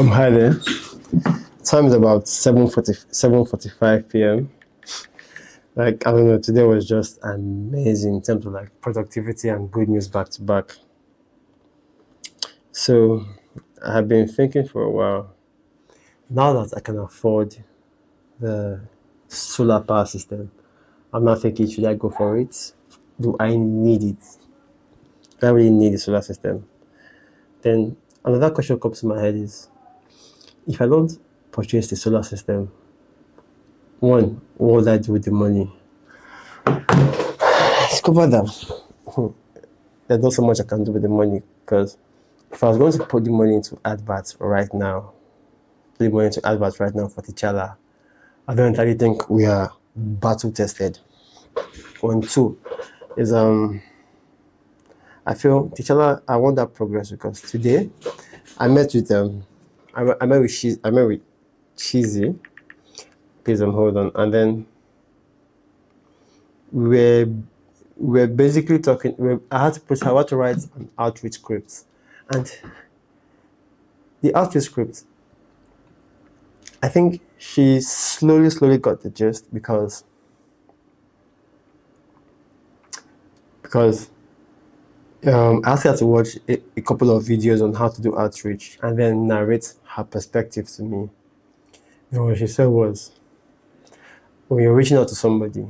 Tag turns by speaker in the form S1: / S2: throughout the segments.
S1: Hi there. Time is about 7:45 p.m. Like, I don't know, today was just amazing in terms of like productivity and good news back to back. So, I have been thinking for a while. Now that I can afford the solar power system, I'm not thinking, should I go for it? Do I need it? Do I really need the solar system? Then another question comes to my head is, if I don't purchase the solar system, one, what would I do with the money? Discover that there's not so much I can do with the money, because if I was going to put the money into adverts right now, put the money into adverts right now for T'Challa, I don't entirely think we are battle tested. One, two is I feel T'Challa, I want that progress, because today I met with I met with Cheesy. Please hold on, and then we're we're basically talking. I had to write an outreach script, and the outreach script, I think she slowly got the gist, because I asked her to watch a couple of videos on how to do outreach and then narrate her perspective to me. And what she said was, when you're reaching out to somebody,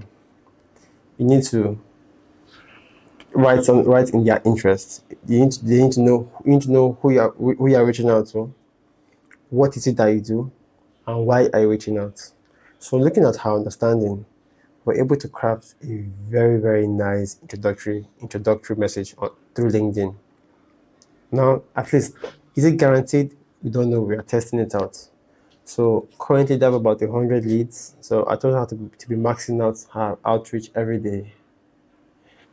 S1: you need to write in their interests. They need to know. You need to know who you are reaching out to, what is it that you do, and why are you reaching out. So looking at her understanding, we're able to craft a very nice introductory message through LinkedIn. Now, at least, is it guaranteed? We don't know. We are testing it out. So currently, they have about 100 leads. So I told her to be maxing out her outreach every day.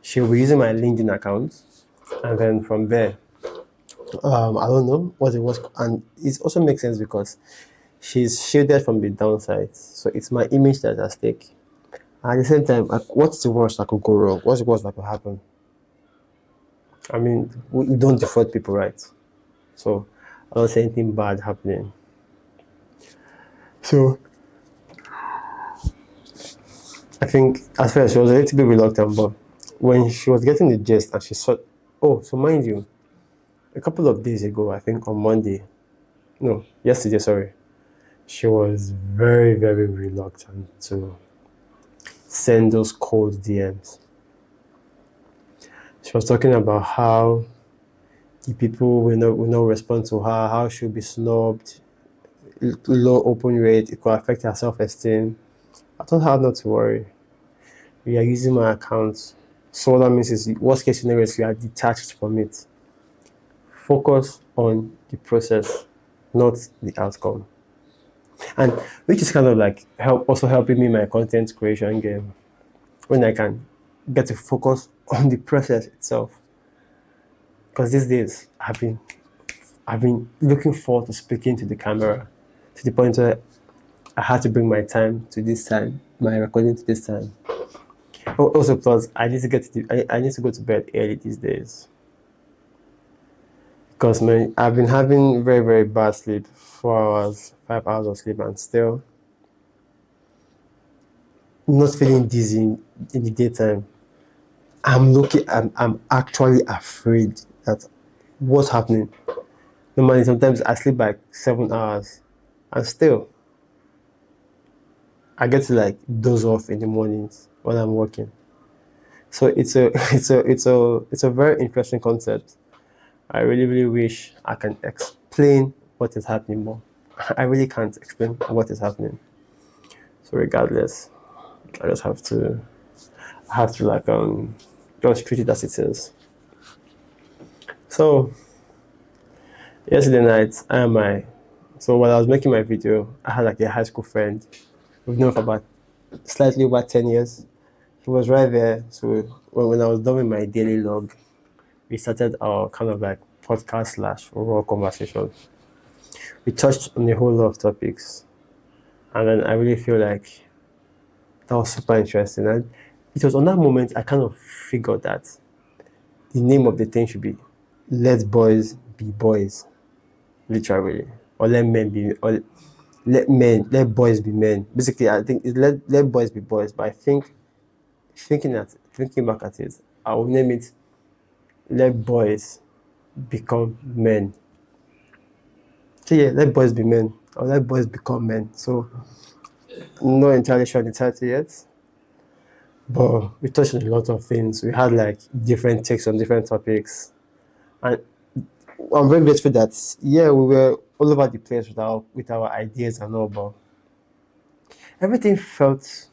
S1: She'll be using my LinkedIn account, and then from there, I don't know what it was, and it also makes sense because she's shielded from the downside. So it's my image that's at stake. At the same time, like, what's the worst that could go wrong? What's the worst that could happen? I mean, we don't defraud people, right? So I don't see anything bad happening. So I think at first she was a little bit reluctant, but when she was getting the gist and she saw, oh, so mind you, a couple of days ago, I think on Monday, no, yesterday, sorry, she was very reluctant to send those cold DMs. She was talking about how the people will not respond to her, how she'll be snubbed, low open rate, it could affect her self-esteem. I told her not to worry. We are using my account. So what that means is, worst case scenario is we are detached from it. Focus on the process, not the outcome. And which is kind of like helping me in my content creation game, when I can get to focus on the process itself. Because these days I've been looking forward to speaking to the camera, to the point where I had to bring my time to this time, my recording to this time. Also, plus I need to I need to go to bed early these days, because I've been having very bad sleep, 4 hours, 5 hours of sleep, and still not feeling dizzy in the daytime. I'm actually afraid that what's happening. Normally, sometimes I sleep like 7 hours, and still I get to like doze off in the mornings when I'm working. So it's a very interesting concept. I really wish I can explain what is happening more. I really can't explain what is happening. So regardless, I just have to like just treat it as it is. So yesterday night, so while I was making my video, I had like a high school friend we've known for about slightly over 10 years. He was right there. So when I was done with my daily log, we started our kind of like podcast slash raw conversation. We touched on a whole lot of topics, and then I really feel like that was super interesting. And it was on that moment I kind of figured that the name of the thing should be "Let Boys Be Boys," literally. or let boys be men. Basically, I think it's let boys be boys. But I think thinking back at it, I will name it let boys become men. So yeah, let boys be men or let boys become men. So not entirely sure on the title yet, but we touched on a lot of things. We had like different takes on different topics, and I'm very grateful that yeah we were all over the place with our ideas and all, but everything felt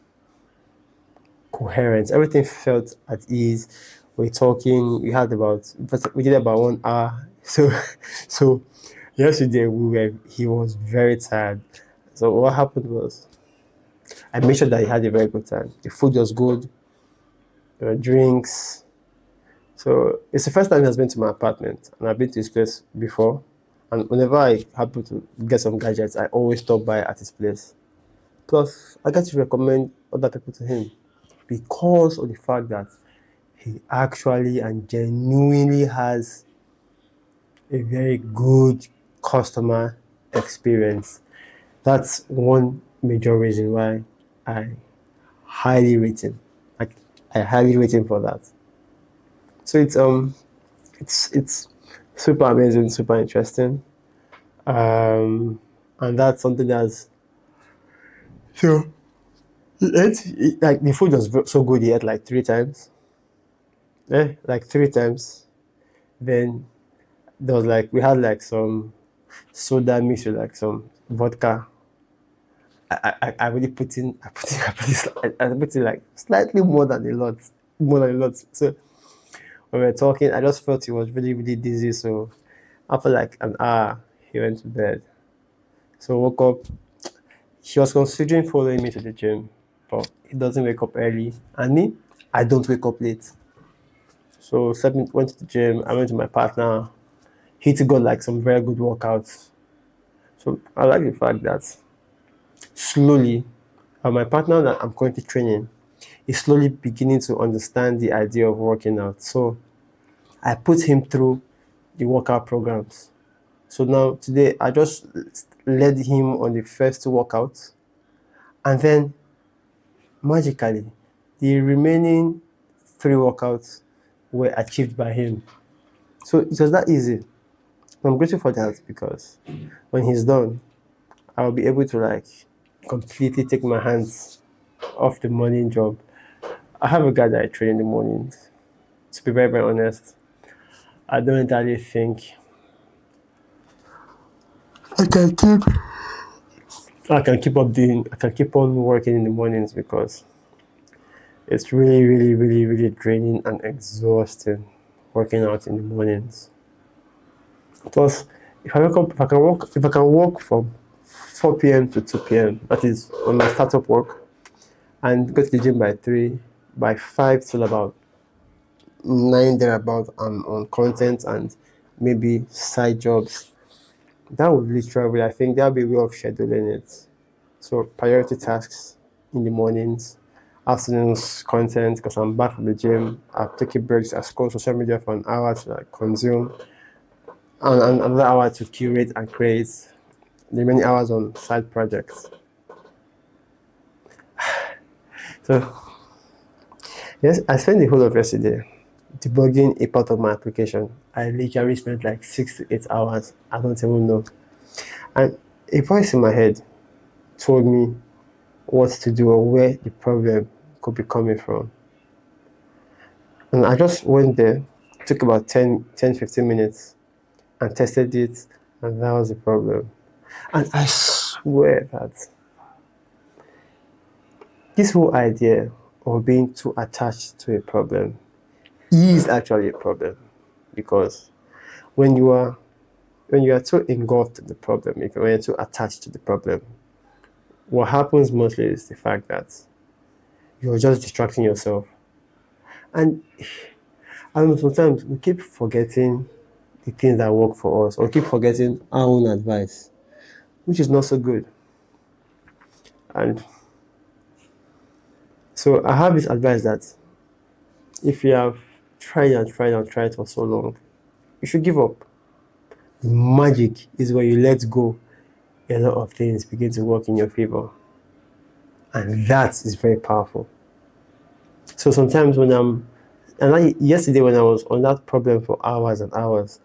S1: coherent. Everything felt at ease. We're talking. We did about 1 hour. So so yesterday he was very tired. So what happened was I made sure that he had a very good time. The food was good. There were drinks. So it's the first time he has been to my apartment, and I've been to his place before. And whenever I happen to get some gadgets, I always stop by at his place. Plus, I get to recommend other people to him because of the fact that he actually and genuinely has a very good customer experience. That's one major reason why I highly rate him. Like I highly rate him for that. So it's super amazing, super interesting. And that's something that's so like the food was so good. He ate like 3 times. Like 3 times. Then there was like we had like some soda mixed with like some vodka. I really put in I put in like slightly more than a lot. So when we were talking, I just felt he was really really dizzy. So after like an hour, he went to bed. So woke up. He was considering following me to the gym, but he doesn't wake up early. And me, I don't wake up late. So went to the gym. I went to my partner. He too got like some very good workouts. So I like the fact that slowly, my partner that I'm currently training is slowly beginning to understand the idea of working out. So I put him through the workout programs. So now today I just led him on the first 2 workouts, and then magically the remaining 3 workouts were achieved by him. So it was that easy. I'm grateful for that because when he's done, I'll be able to like completely take my hands off the morning job. I have a guy that I train in the mornings. To be very, very honest, I don't entirely think I can keep I can keep on working in the mornings because it's really, really, really, really draining and exhausting working out in the mornings. Plus, if I can work from 4 p.m. to 2 p.m., that is when my startup work, and go to the gym by 3, by 5 till about 9 thereabout, I'm on content and maybe side jobs. That would literally, I think that would be a way of scheduling it. So priority tasks in the mornings, afternoons content because I'm back from the gym. I've taken breaks. I scroll social media for an hour to like consume, and another hour to curate and create. The many hours on side projects. So yes, I spent the whole of yesterday debugging a part of my application. I literally spent like 6 to 8 hours. I don't even know. And a voice in my head told me what to do or where the problem could be coming from. And I just went there, took about 15 minutes and tested it, and that was the problem. And I swear that this whole idea of being too attached to a problem is actually a problem because when you are too engulfed in the problem, when you're too attached to the problem, what happens mostly is the fact that you're just distracting yourself. And I don't know, sometimes we keep forgetting the things that work for us or keep forgetting our own advice, which is not so good. And so I have this advice that if you have tried for so long, you should give up. The magic is when you let go a lot of things begin to work in your favor. And that is very powerful. So sometimes yesterday when I was on that problem for hours and hours,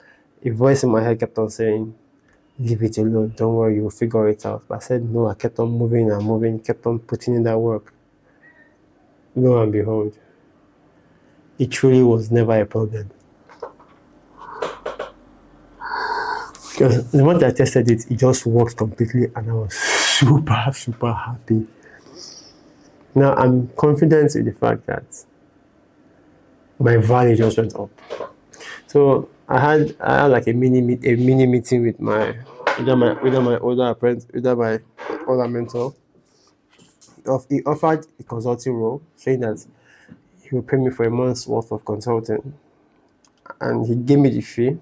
S1: a voice in my head kept on saying, leave it alone, don't worry, you'll figure it out. But I said no, I kept on moving and moving, kept on putting in that work. Lo and behold, it truly was never a problem. Because the moment I tested it, it just worked completely and I was super, super happy. Now I'm confident in the fact that my value just went up. So I had like a mini meeting with my older apprentice, either my older mentor. He offered a consulting role, saying that he would pay me for a month's worth of consulting, and he gave me the fee.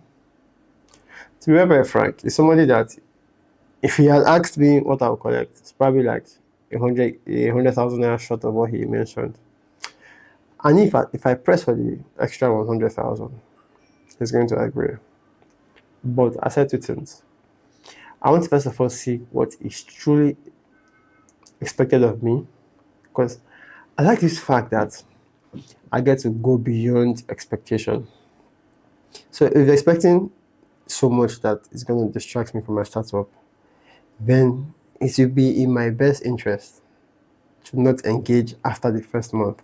S1: To be very frank, it's somebody that if he had asked me what I would collect, it's probably like 100,000 naira short of what he mentioned. And if I press for the extra 100,000, he's going to agree. But I said two things. I want to first of all see what is truly expected of me, because I like this fact that I get to go beyond expectation. So if you're expecting so much that it's going to distract me from my startup, then it will be in my best interest to not engage after the first month.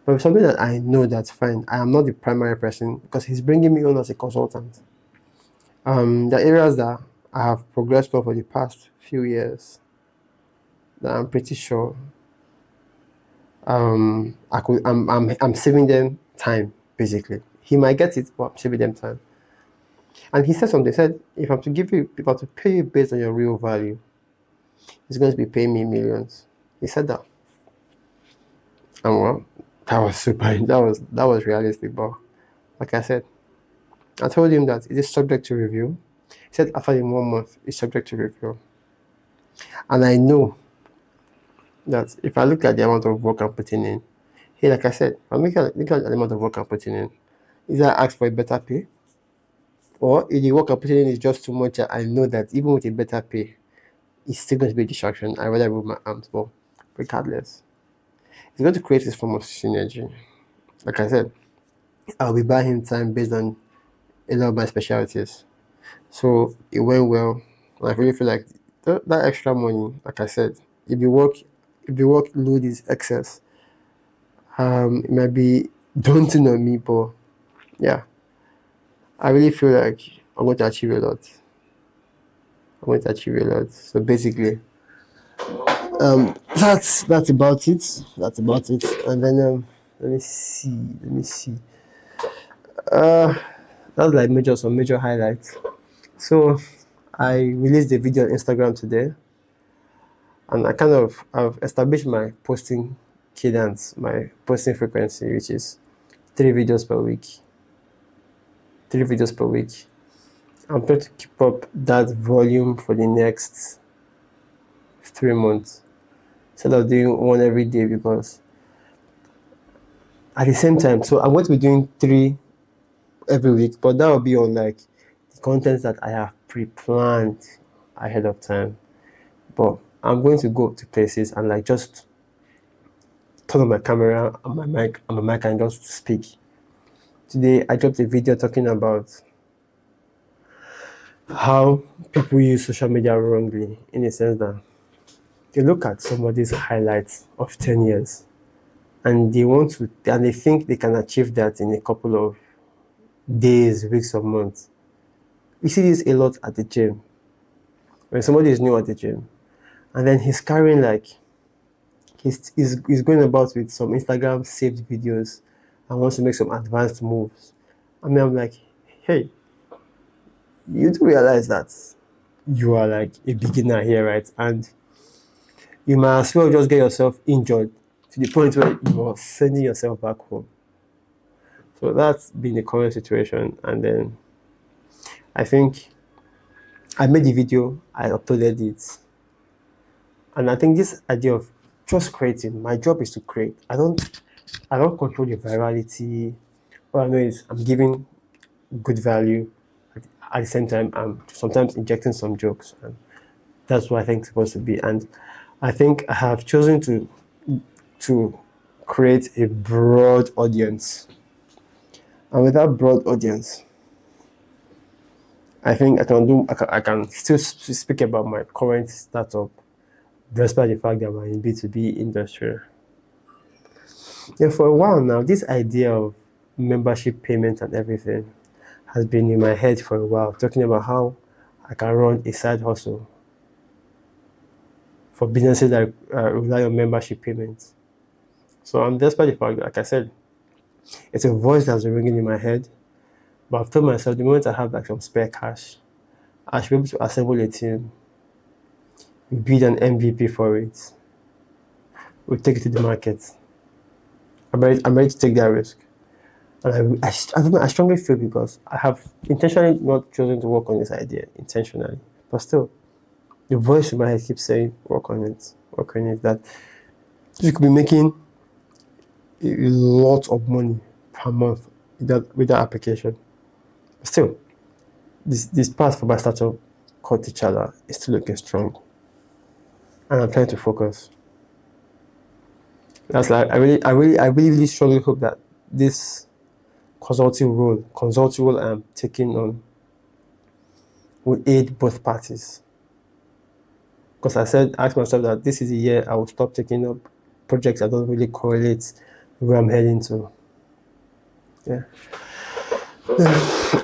S1: But if something that I know that's fine, I am not the primary person because he's bringing me on as a consultant. The areas that I have progressed well for the past few years that I'm pretty sure I'm saving them time basically. He might get it, but I'm saving them time. And he said something. He said, if I'm to pay you based on your real value, he's going to be paying me millions. He said that. And well, that was super. That was realistic. But like I said, I told him that it is subject to review. He said after 1 month, it's subject to review. And I know that if I look at the amount of work I'm putting in, hey, like I said, I'm looking at the amount of work I'm putting in. Is that I ask for a better pay? Or if the work I'm putting in is just too much, I know that even with a better pay, it's still going to be a distraction. I rather move my arms, but regardless, it's going to create this form of synergy. Like I said, I'll be buying him time based on a lot of my specialties. So it went well. And I really feel like that extra money, like I said, if the work load is excess, it might be daunting on me, but yeah, I really feel like I'm going to achieve a lot. I'm going to achieve a lot. So basically, that's about it. That's about it. And then let me see. Let me see. That's like some major highlights. So I released a video on Instagram today, and I've established my posting cadence, my posting frequency, which is 3 videos per week. 3 videos per week. I'm trying to keep up that volume for the next 3 months instead of doing one every day, because at the same time, so I'm going to be doing 3 every week, but that will be on like the content that I have pre-planned ahead of time. But I'm going to go to places and like just turn on my camera and my mic and just speak. Today I dropped a video talking about how people use social media wrongly, in the sense that they look at somebody's highlights of 10 years and they think they can achieve that in a couple of days, weeks, or months. We see this a lot at the gym. When somebody is new at the gym and then he's carrying like he's going about with some Instagram saved videos and wants to make some advanced moves. I mean, I'm like, hey, you do realize that you are like a beginner here, right? And you might as well just get yourself injured to the point where you are sending yourself back home. So that's been the current situation. And then I think I made the video, I uploaded it. And I think this idea of just creating, my job is to create. I don't control the virality. All I know is I'm giving good value. At the same time, I'm sometimes injecting some jokes. And That's what I think it's supposed to be. And I think I have chosen to create a broad audience. And with that broad audience, I think I can still speak about my current startup, despite the fact that we're in B2B industry. Yeah, for a while now, this idea of membership payment and everything has been in my head for a while, talking about how I can run a side hustle for businesses that rely on membership payments. So I'm despite the fact that, like I said, it's a voice that's ringing in my head. But I've told myself the moment I have like some spare cash, I should be able to assemble a team, we build an MVP for it, we take it to the market. I'm ready to take that risk. And I strongly feel because I have intentionally not chosen to work on this idea intentionally, but still, the voice in my head keeps saying, work on it, that you could be making a lot of money per month with that application. Still, this path for my startup called T'Challa is still looking strong, and I'm trying to focus. That's like I really strongly hope that this consulting role I'm taking on will aid both parties. Because asked myself that this is the year I will stop taking up projects that don't really correlate with where I'm heading to. Yeah.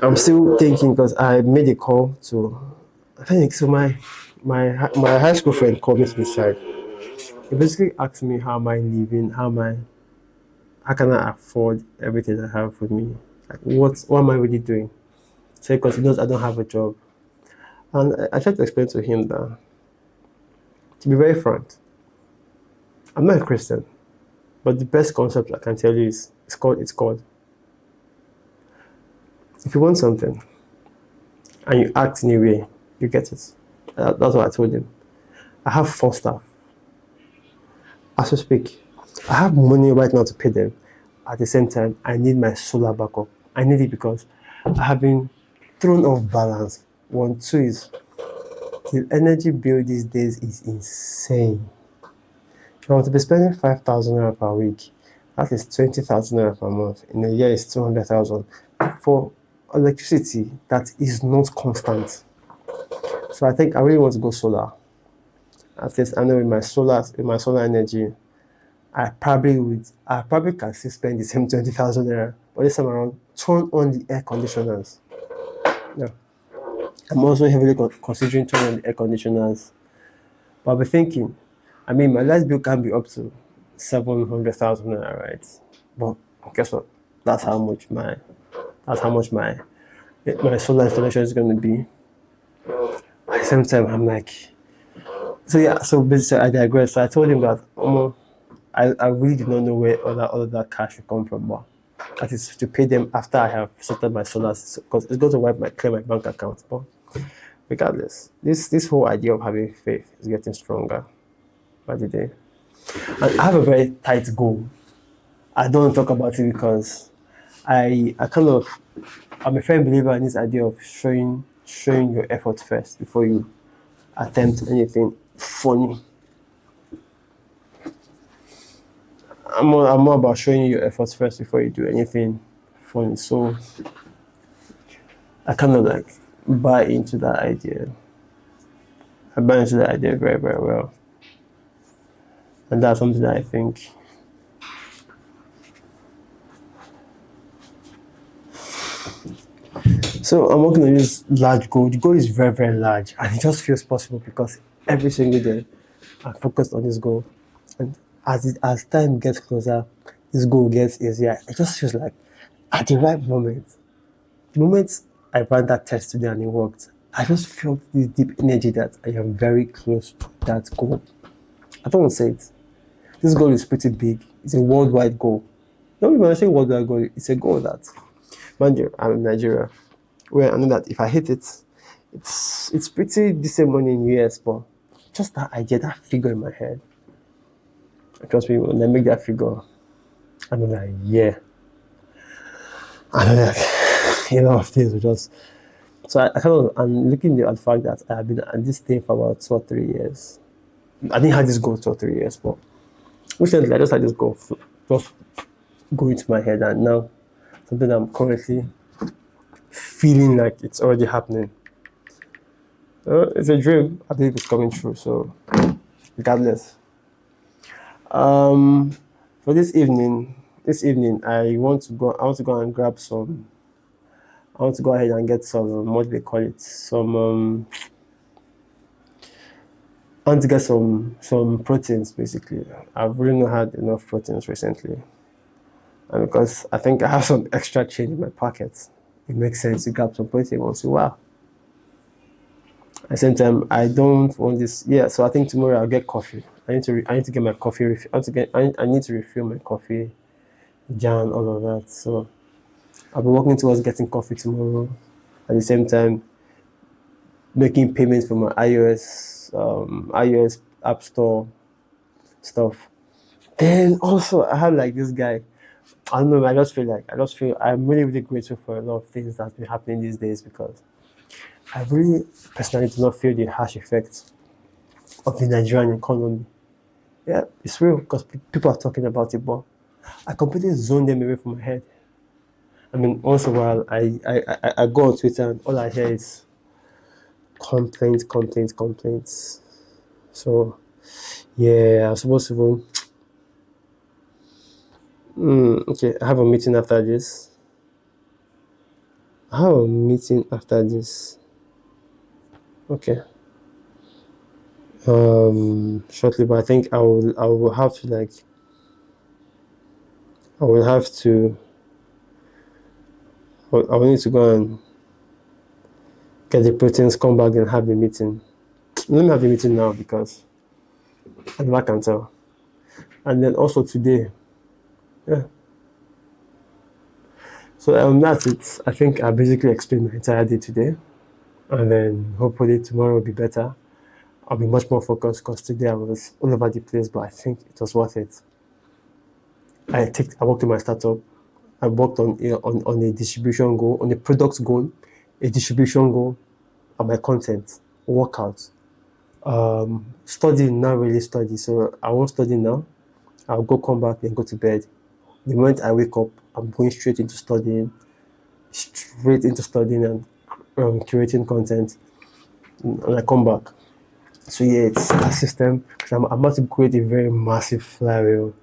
S1: I'm still thinking because I made a call to, I think so. My high school friend called me to the side. He basically asked me how am I living, how can I afford everything I have with me, like what am I really doing? So because he knows I don't have a job, and I tried to explain to him that, to be very frank, I'm not a Christian, but the best concept I can tell you is it's called. If you want something and you act in a way, you get it. That's what I told him. I have 4 staff. As we speak, I have money right now to pay them. At the same time, I need my solar backup. I need it because I have been thrown off balance. 1, 2 is the energy bill these days is insane. If I want to be spending 5,000 naira per week, that is 20,000 naira per month. In a year, it's 200,000 for electricity that is not constant. So I think I really want to go solar. At least I know with my solar energy, I probably can still spend the same 20,000 naira, but this time around, turn on the air conditioners. Yeah. I'm also heavily considering turning on the air conditioners. But I'll be thinking, I mean, my light bill can be up to 700,000 naira, right? But guess what? That's how much my solar installation is going to be. At the same time, I'm like, so yeah. So basically, I digress. So I told him that, I really do not know where all of that cash will come from, but that is to pay them after I have settled my solar, because it's going to clear my bank account. But regardless, this whole idea of having faith is getting stronger by the day. And I have a very tight goal. I don't talk about it because I'm a firm believer in this idea of showing your effort first before you attempt anything funny. I'm more about showing you your efforts first before you do anything funny. So I kind of like buy into that idea. I buy into that idea very, very well. And that's something that I think so I'm working on this large goal. The goal is very, very large, and it just feels possible because every single day I'm focused on this goal. And as time gets closer, this goal gets easier. It just feels like at the right moment, the moment I ran that test today and it worked, I just felt this deep energy that I am very close to that goal. I don't want to say it. This goal is pretty big. It's a worldwide goal. Not even when I say worldwide goal, it's a goal that, mind you, I'm in Nigeria, where I know that if I hit it, it's pretty decent money in US, but just that idea, that figure in my head. Trust me, when I make that figure, I'm like, yeah. And like, of things will just So I kind of, I'm looking at the fact that I have been at this thing for about 2 or 3 years. I didn't have this goal 2 or 3 years, but recently I just had this goal just go into my head, and now something I'm currently feeling like it's already happening. It's a dream. I believe it's coming true. So regardless, um, for this evening I want to go. I want to go and grab some. I want to go ahead and get some. What do they call it? Some. I want to get some proteins basically. I've really not had enough proteins recently, and because I think I have some extra change in my pockets, it makes sense to grab some protein once in a while. At the same time, I don't want this. Yeah, so I think tomorrow I'll get coffee. I need to get my coffee. I need to refill my coffee jar, all of that. So I'll be working towards getting coffee tomorrow. At the same time, making payments for my iOS App Store stuff. Then also I have like this guy. I don't know. I just feel I'm really really grateful for a lot of things that's been happening these days, because I really personally do not feel the harsh effects of the Nigerian economy. Yeah, it's real because people are talking about it, but I completely zone them away from my head. I mean, once in a while, I go on Twitter and all I hear is complaints, complaints, complaints. So, yeah, I'm supposed to go. Okay, I have a meeting after this. I have a meeting after this. Okay. Shortly, but I think I will have to like, I will have to, I will need to go and get the proteins, come back and have the meeting. Let me have the meeting now because I never can tell. And then also today, yeah. So that's it. I think I basically explained my entire day today, and then hopefully tomorrow will be better. I'll be much more focused because today I was all over the place, but I think it was worth it. I worked in my startup. I worked on a distribution goal, on a product goal, a distribution goal, and my content, workout. Study, not really study. So I won't study now. I'll go come back and go to bed. The moment I wake up, I'm going straight into studying and creating content, and I come back. So yeah, it's that system because I'm about to create a very massive flywheel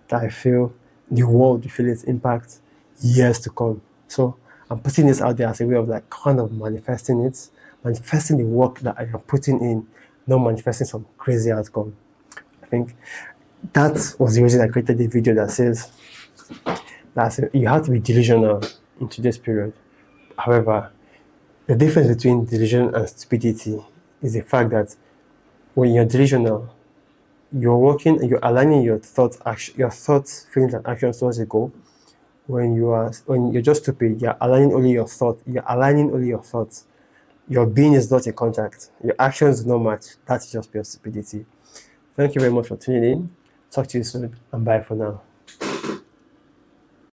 S1: that I feel the world will feel its impact years to come. So I'm putting this out there as a way of like kind of manifesting the work that I am putting in, not manifesting some crazy outcome. I think that was the reason I created the video that says that you have to be delusional in today's period. However, the difference between delusion and stupidity is the fact that when you're delusional, you're working and you're aligning your thoughts, feelings, and actions towards a goal. When you're just stupid, you're aligning only your thought. You're aligning only your thoughts. Your being is not in contact. Your actions do not match. That's just pure stupidity. Thank you very much for tuning in. Talk to you soon, and bye for now.